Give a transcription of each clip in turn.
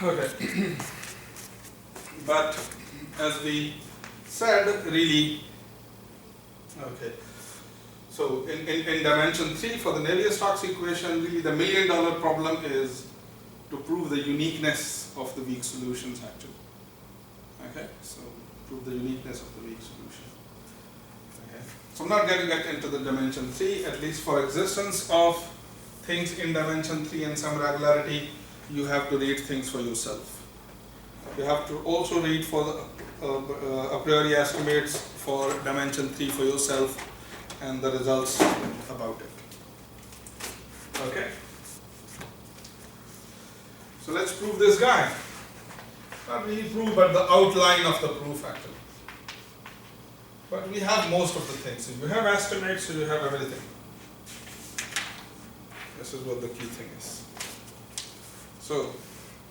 Okay. But as we said, really, okay. So in dimension 3 for the Navier-Stokes equation, really the $1 million problem is to prove the uniqueness of the weak solutions actually. Okay, so prove the uniqueness of the weak solution. Okay. So I'm not going to get into the dimension 3, at least for existence of things in dimension 3 and some regularity, you have to read things for yourself. You have to also read for the a priori estimates for dimension 3 for yourself and the results about it. Okay. So let's prove this guy. Not really prove, but the outline of the proof actually. But we have most of the things. If you have estimates, so you have everything. This is what the key thing is. So,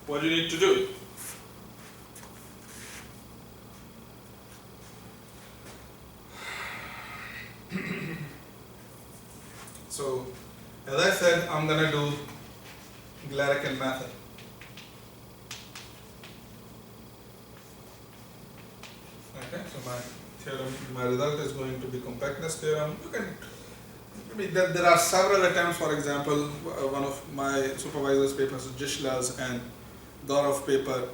what do you need to do? So, as I said, I'm going to do Glarican method. Okay, so my theorem, my result is going to be compactness theorem. You can, I mean, there are several attempts. For example, one of my supervisor's papers, Jishla's and Gaurav's paper,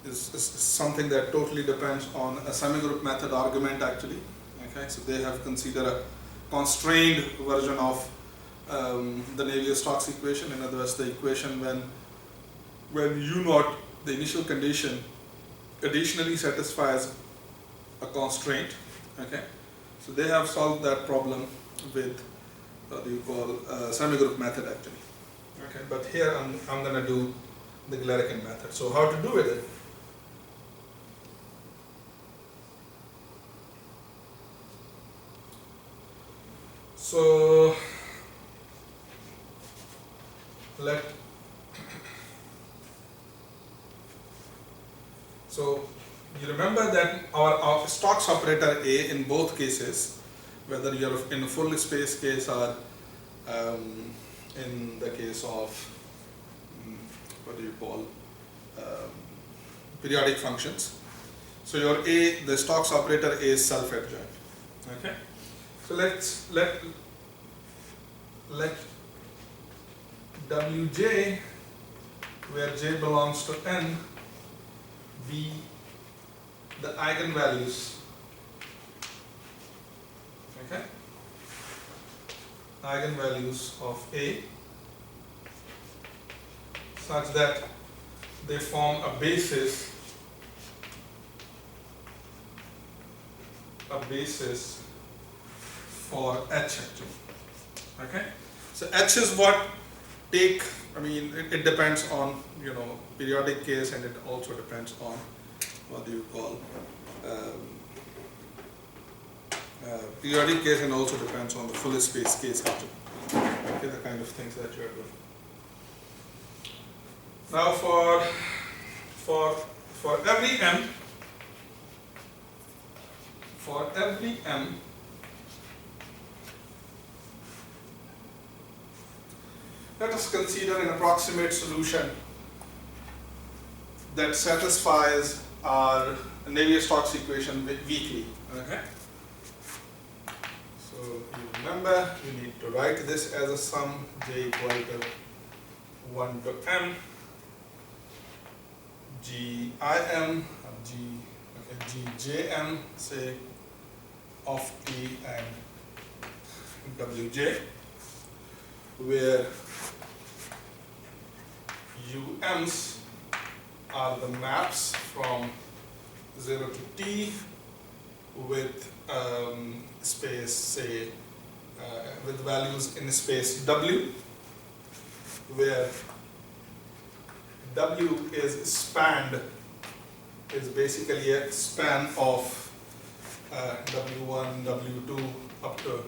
is something that totally depends on a semigroup method argument actually. Okay, so they have considered a constrained version of the Navier-Stokes equation. In other words, the equation when U naught, the initial condition, additionally satisfies a constraint. Okay, so they have solved that problem with what do you call semigroup method actually. Okay, but here I'm going to do the Glarican method. So how to do with it? So you remember that our Stokes operator A in both cases, whether you're in a full space case or in the case of what do you call periodic functions. So your A, the Stokes operator A is self-adjoint. Okay. So let Wj, where j belongs to n, be the eigenvalues. Okay, eigenvalues of A, such that they form a basis for H actually. Okay, so H is what take, I mean it depends on, you know, periodic case, and it also depends on what do you call periodic case, and also depends on the full space case actually. Okay, the kind of things that you are doing. Now for every m, let us consider an approximate solution that satisfies our Navier-Stokes equation weakly. Okay. So you remember, you need to write this as a sum, j equal to 1 to m, gim, gjm, say, of t and wj, where ums are the maps from 0 to t with space, say, with values in space w, where w is spanned, is basically a span of w1, w2 up to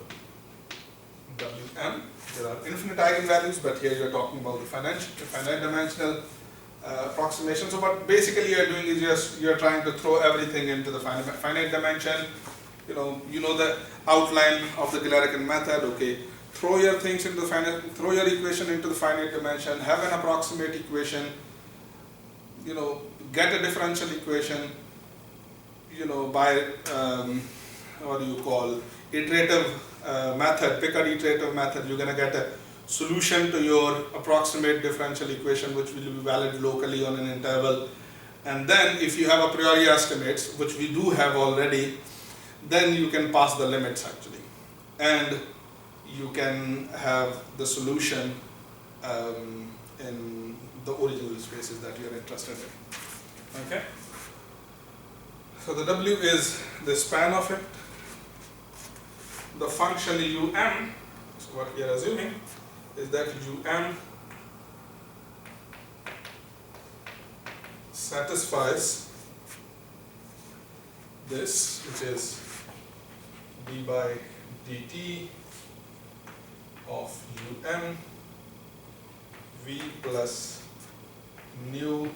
wm. There are infinite eigenvalues, but here you are talking about the finite dimensional approximation. So what basically you are doing is you are trying to throw everything into the finite dimension. You know the outline of the Glarican method. Okay, throw your things into the finite, throw your equation into the finite dimension, have an approximate equation, get a differential equation, by what do you call iterative method, pick an iterative method, you're gonna get a solution to your approximate differential equation, which will be valid locally on an interval. And then if you have a priori estimates, which we do have already, then you can pass the limits actually. And you can have the solution in the original spaces that you're interested in. Okay? So the W is the span of it. The function um, so what we are assuming is that um satisfies this, which is d by dt of v plus nu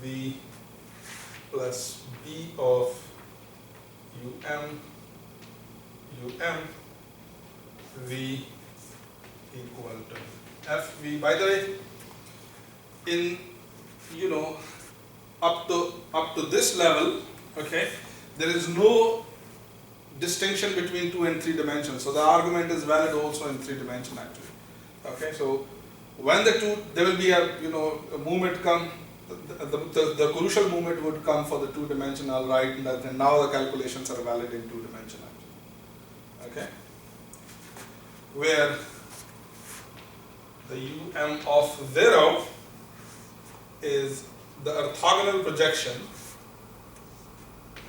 v plus b of v equal to fv. By the way, in up to this level, okay, there is no distinction between 2 and 3 dimensions. So the argument is valid also in 3 dimension actually. Okay, so when there will be a movement come, the crucial movement would come for the 2-dimensional, right? And now the calculations are valid in 2 dimension actually. Okay, where the of 0 is the orthogonal projection,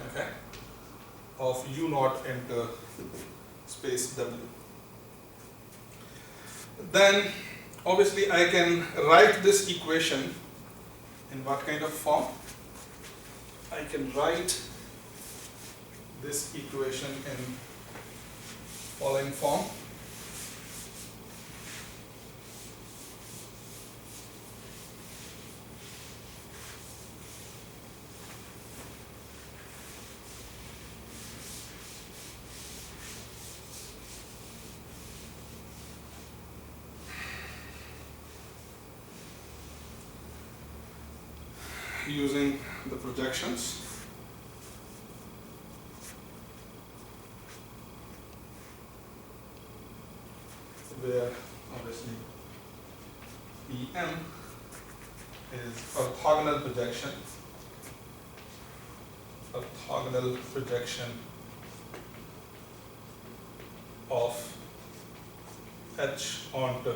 okay, of u0 into space W. Then obviously I can write this equation in what kind of form? I can write this equation in following form. Using the projections, where obviously Pm is orthogonal projection of H onto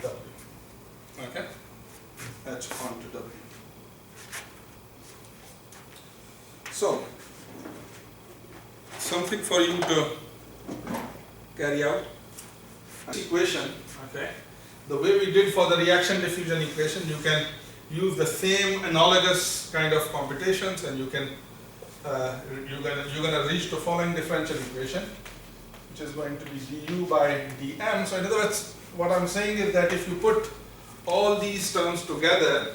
W. Okay? H onto W. So, something for you to carry out. This equation, okay, the way we did for the reaction diffusion equation, you can use the same analogous kind of computations, and you can you're gonna reach the following differential equation, which is going to be du by dm. So in other words, what I'm saying is that if you put all these terms together,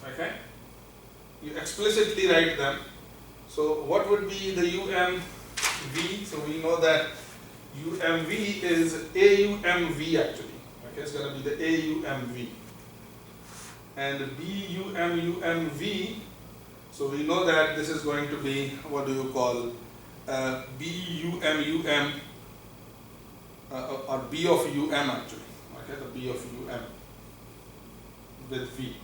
okay, you explicitly write them. So what would be the UMV? So we know that UMV is AUMV actually. Okay, it's going to be the AUMV. And BUMUMV, so we know that this is going to be, what do you call, BUMUM, or B of UM actually. Okay, the B of UM with V.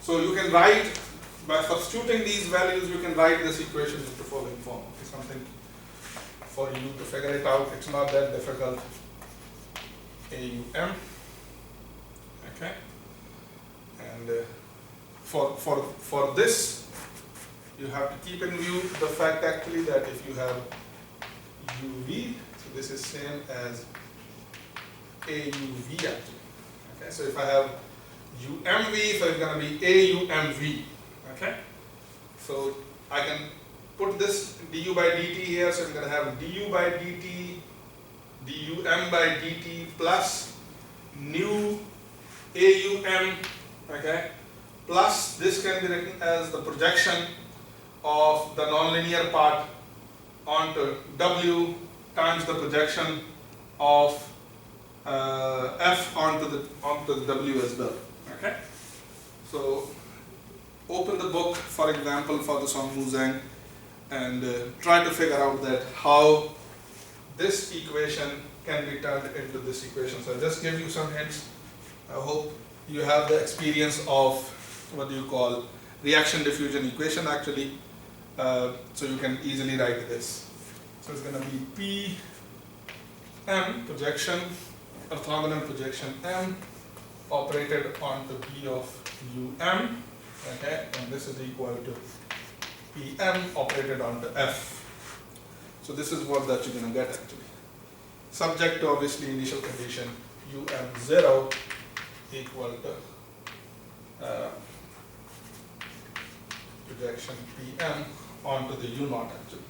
So you can write, by substituting these values, you can write this equation in the following form. It's something for you to figure it out. It's not that difficult. AUM. Okay. And for this, you have to keep in view the fact actually that if you have UV, so this is same as AUV actually. Okay. So if I have UMV, so it's going to be AUMV. Okay, so I can put this du by dt here, so I'm going to have du by dt, dum by dt plus nu aum, okay, plus this can be written as the projection of the nonlinear part onto W times the projection of F onto the W as well. Okay. So open the book, for example, for the song Muzang, and try to figure out that how this equation can be turned into this equation. So I'll just give you some hints. I hope you have the experience of what do you call reaction diffusion equation actually, so you can easily write this. So it's going to be Pm projection, orthogonal projection M operated on the B of Um, okay, and this is equal to Pm operated on the F. So this is what that you're going to get actually. Subject to obviously initial condition Um0 equal to projection Pm onto the U0 actually.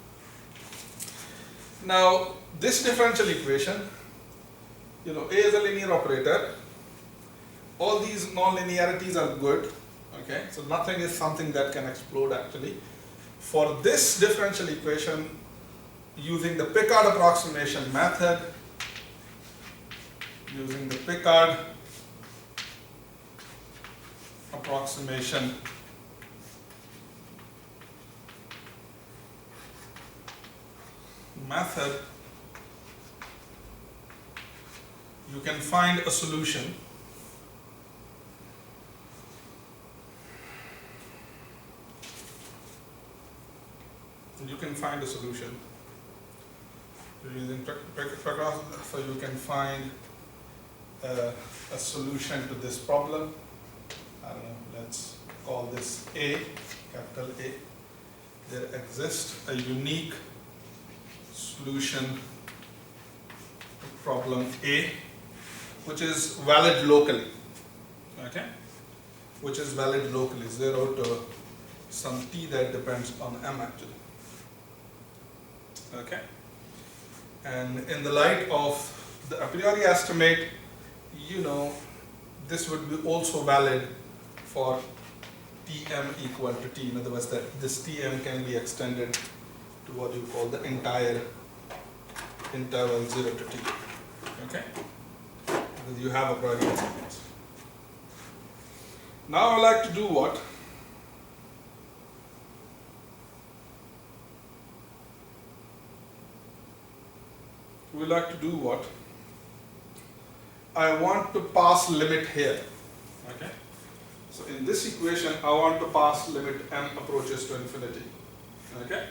Now this differential equation, A is a linear operator. All these non-linearities are good. Okay, so nothing is something that can explode actually. For this differential equation, using the Picard approximation method, you can find a solution. Using Picard, so you can find a solution to this problem. I don't know, let's call this A, capital A. There exists a unique solution to problem A, which is valid locally. Okay? Which is valid locally, 0 to some t that depends on M actually. Okay? And in the light of the a priori estimate, this would be also valid for Tm equal to T. In other words, that this Tm can be extended to what you call the entire interval 0 to T. Okay? Because you have a priori estimate. Now I would like to do what? I want to pass limit here. Okay? So in this equation, I want to pass limit M approaches to infinity. Okay?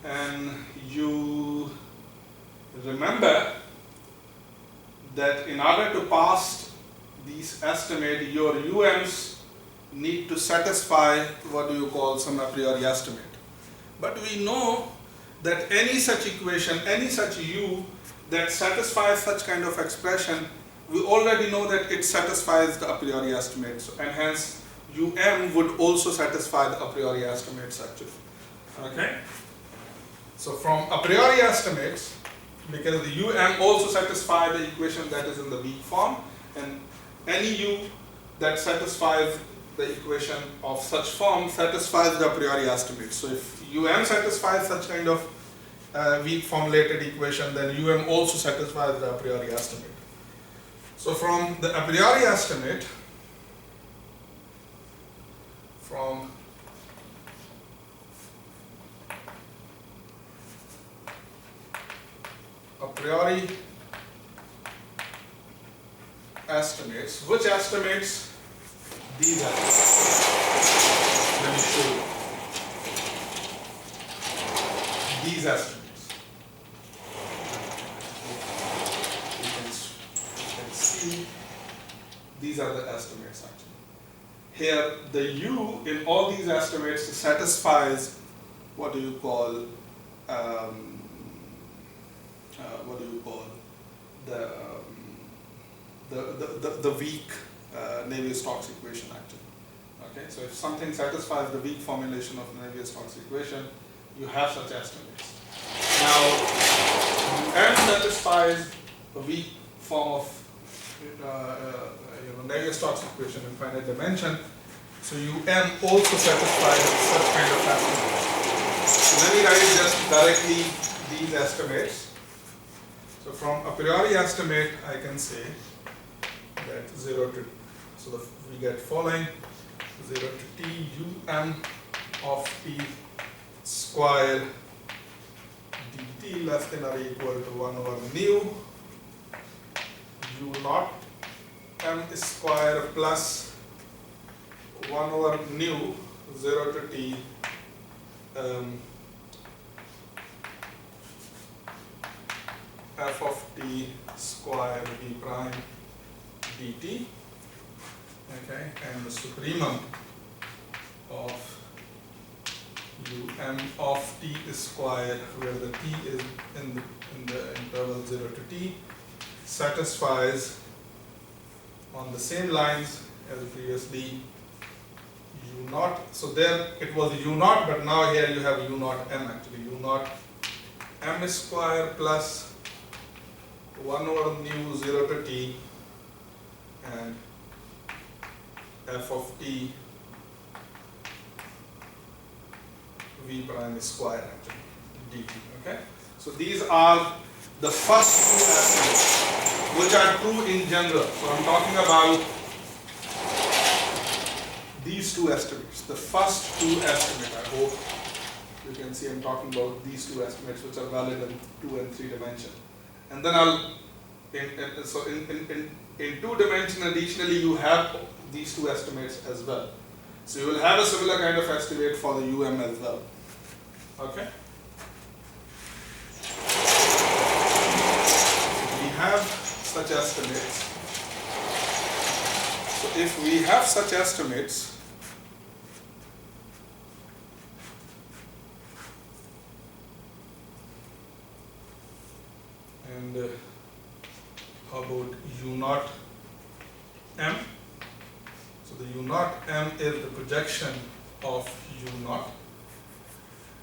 And you remember that in order to pass these estimate, your UMs need to satisfy what do you call some a priori estimate. But we know that any such equation, any such U that satisfies such kind of expression, we already know that it satisfies the a priori estimates, and hence UM would also satisfy the a priori estimates actually. Okay? So from a priori estimates, because the UM also satisfy the equation that is in the weak form, and any U that satisfies the equation of such form satisfies the a priori estimate. So if UM satisfies such kind of weak formulated equation, then UM also satisfies the a priori estimate. So from the a priori estimate, from a priori estimates, which estimates? These estimates. Let me show you. These estimates. You can see these are the estimates actually. Here the U in all these estimates satisfies what do you call the weak Navier-Stokes equation actually. Okay, so if something satisfies the weak formulation of the Navier-Stokes equation, you have such estimates. Now, M satisfies a weak form of Navier-Stokes equation in finite dimension, so UM also satisfies such kind of estimates. So let me write just directly these estimates. So from a priori estimate, I can say that 0 to, so we get following 0 to t of t square dt less than or equal to 1 over mu u naught m square plus 1 over nu 0 to t f of t square v prime dt, okay, and the supremum of of t square, where the t is in the interval 0 to t, satisfies on the same lines as previously u naught. So there it was u naught, but now here you have u naught m, actually u naught m square plus 1 over mu 0 to t and f of t v prime square actually dt. Okay, so these are the first two estimates which are true in general. So I'm talking about these two estimates, the first two estimates. I hope you can see I'm talking about these two estimates which are valid in 2 and 3 dimension. And then I'll in 2 dimension additionally you have these two estimates as well. So you will have a similar kind of estimate for the UM as well. Okay. We have such estimates. So if we have such estimates, and how about u naught m? So the u naught m is the projection of u naught,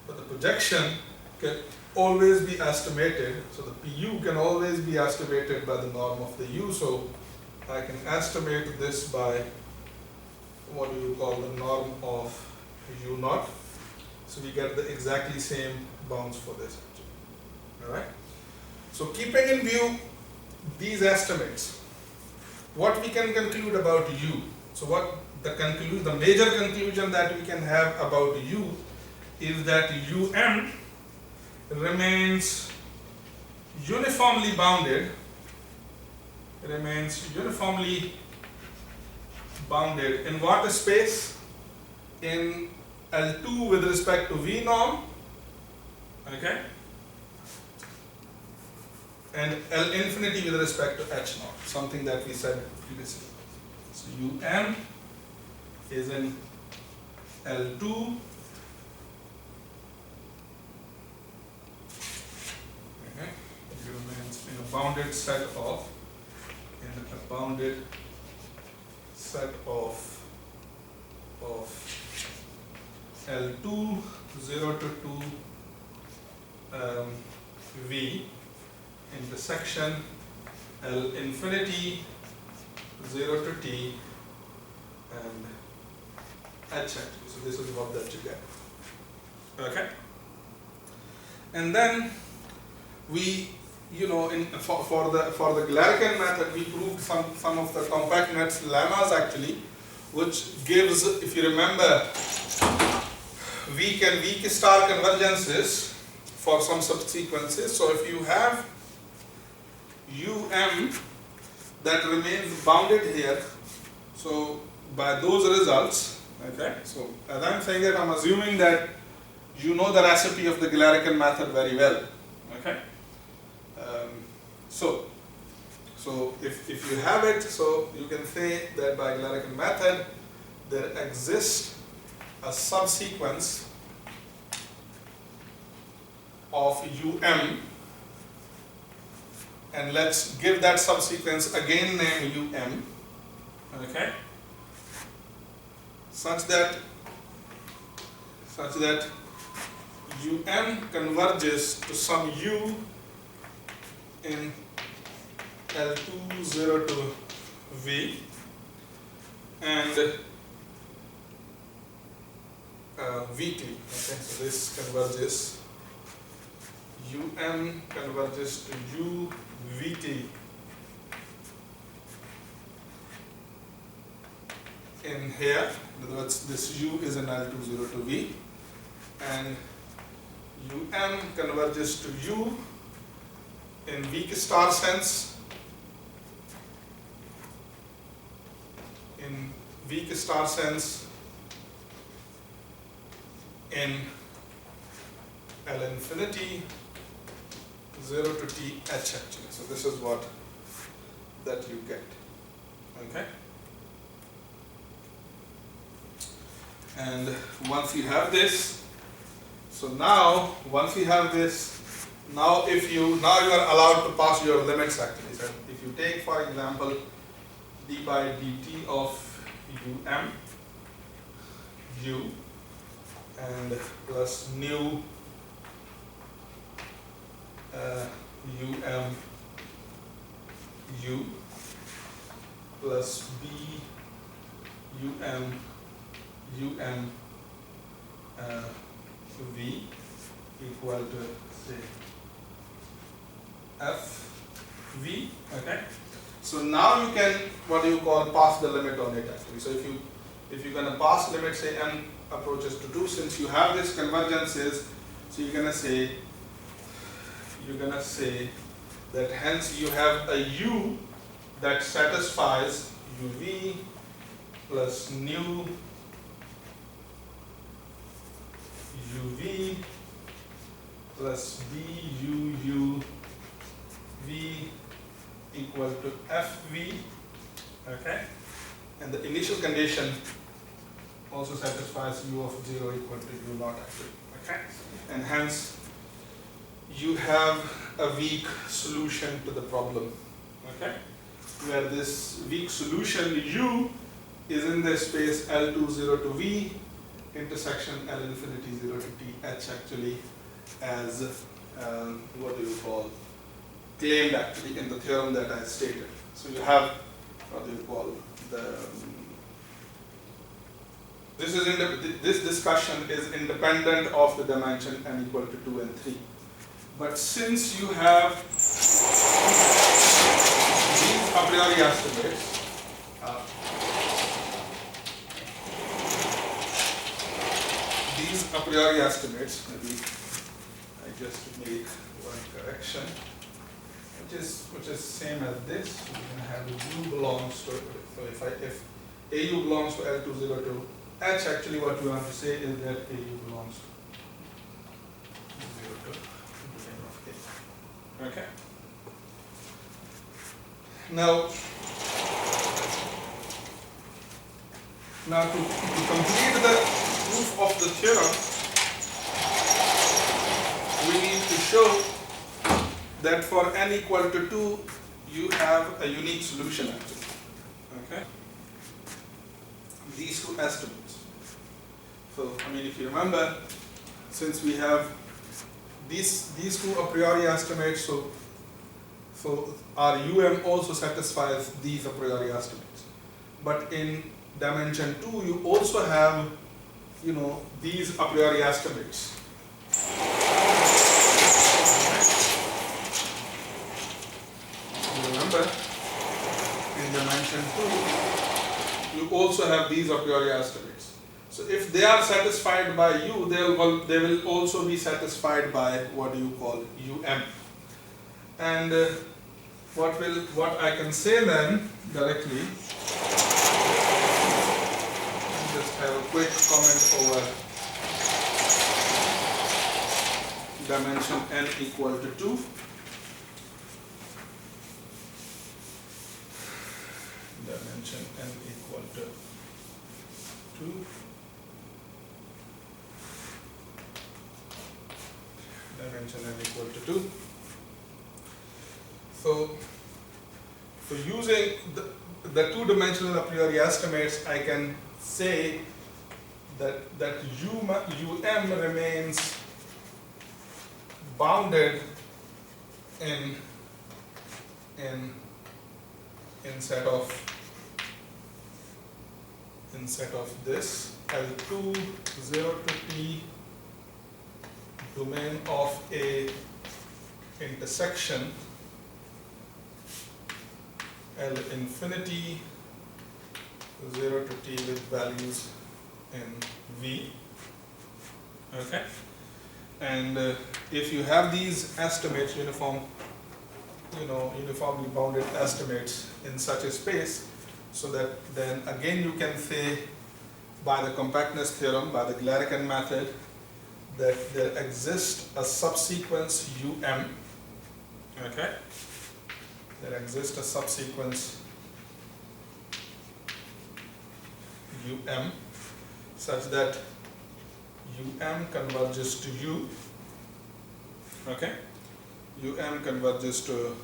but the projection can always be estimated. So the pu can always be estimated by the norm of the u. So I can estimate this by what do you call the norm of u naught. So we get the exactly same bounds for this. All right. So keeping in view these estimates, what we can conclude about u. So what the major conclusion that we can have about u is that um remains uniformly bounded, in what space? In L2 with respect to V norm, okay, and L infinity with respect to H naught, something that we said previously. So um is in L2 it remains in a bounded set of L2 0 to 2 V intersection L infinity 0 to t and H actually. So this is what that you get. Okay. And then we, for the Galerkin method, we proved some of the compact nets lemmas actually, which gives, if you remember, weak and weak star convergences for some subsequences. So if you have that remains bounded here, so by those results, okay. So as I'm saying that, I'm assuming that you know the recipe of the Galerkin method very well, okay. So if you have it, so you can say that by Galerkin method there exists a subsequence of and let's give that subsequence again name okay, such that converges to some u in L2 0 to V and V2. Okay, so this converges UM converges to UVT in here. In other words, this U is an L20 to V, and UM converges to U in weak star sense, in weak star sense in L infinity 0 to T H actually. So this is what that you get. Okay. And once you have this, so now once you have this, now you are allowed to pass your limits actually. So if you take for example d by dt of um u and plus nu u plus b v equal to say f v. Okay, so now you can what do you call pass the limit on it actually. So if you're going to pass limit say m approaches to 2, since you have this convergences, so you're going to say that hence you have a u that satisfies uv plus nu uv plus bu v equal to fv. Okay, and the initial condition also satisfies u of 0 equal to u naught actually. Okay, and hence you have a weak solution to the problem. Okay, where this weak solution u is in the space L20 to V intersection L infinity 0 to T H actually, as what do you call claimed actually in the theorem that I stated. So you have what do you call this discussion is independent of the dimension n equal to 2 and 3. But since you have these a priori estimates, maybe I just made one correction, which is same as this. So you can have u belongs to, so if AU belongs to L20 to H, actually what we want to say is that AU belongs to 0 to the end of A. Okay. Now to complete the proof of the theorem, we need to show that for n equal to 2, you have a unique solution actually. Okay, these two estimates. So I mean, if you remember, since we have these two a priori estimates, so our UM also satisfies these a priori estimates. But in dimension 2, you also have, these a priori estimates. Remember, in dimension 2, you also have these a priori estimates. So if they are satisfied by U, they will also be satisfied by what do you call UM. And what I can say then directly, just have a quick comment over dimension n equal to 2. Dimension n equal to 2. Dimension n equal to 2. So using the two-dimensional a priori estimates, I can say that UM remains bounded in set of this L2 0 to T domain of A intersection L infinity 0 to t with values in V. Okay, and if you have these estimates, uniformly bounded estimates in such a space, so that then again you can say by the compactness theorem, by the Galerkin method, that there exists a subsequence UM. Okay, there exists a subsequence UM such that UM converges to U. Okay, UM converges to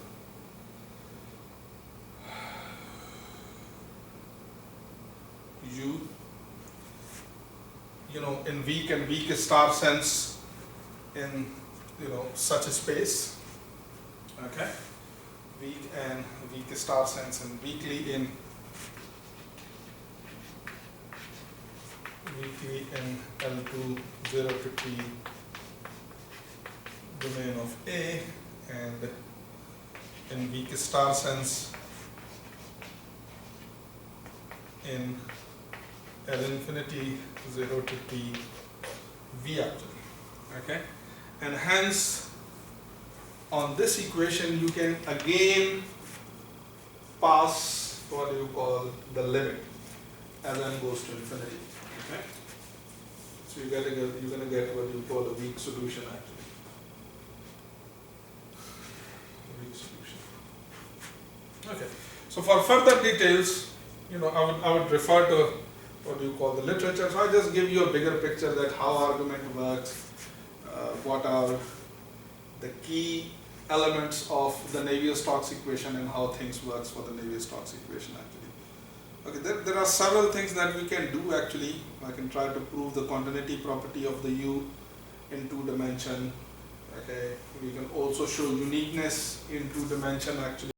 U, in weak and weak star sense in such a space. Okay, weak and weak star sense, and weakly in L2 0 to t domain of A, and in weak star sense in L infinity 0 to t V actually. Okay, and hence on this equation you can again pass what you call the limit as n goes to infinity. Okay, so you're going to get what you call a weak solution actually. Weak solution. Okay, so for further details, I would refer to what you call the literature. So I just give you a bigger picture that how argument works, what are the key elements of the Navier-Stokes equation and how things works for the Navier-Stokes equation actually. Okay, there are several things that we can do actually. I can try to prove the continuity property of the U in 2 dimension. Okay, we can also show uniqueness in 2 dimension actually.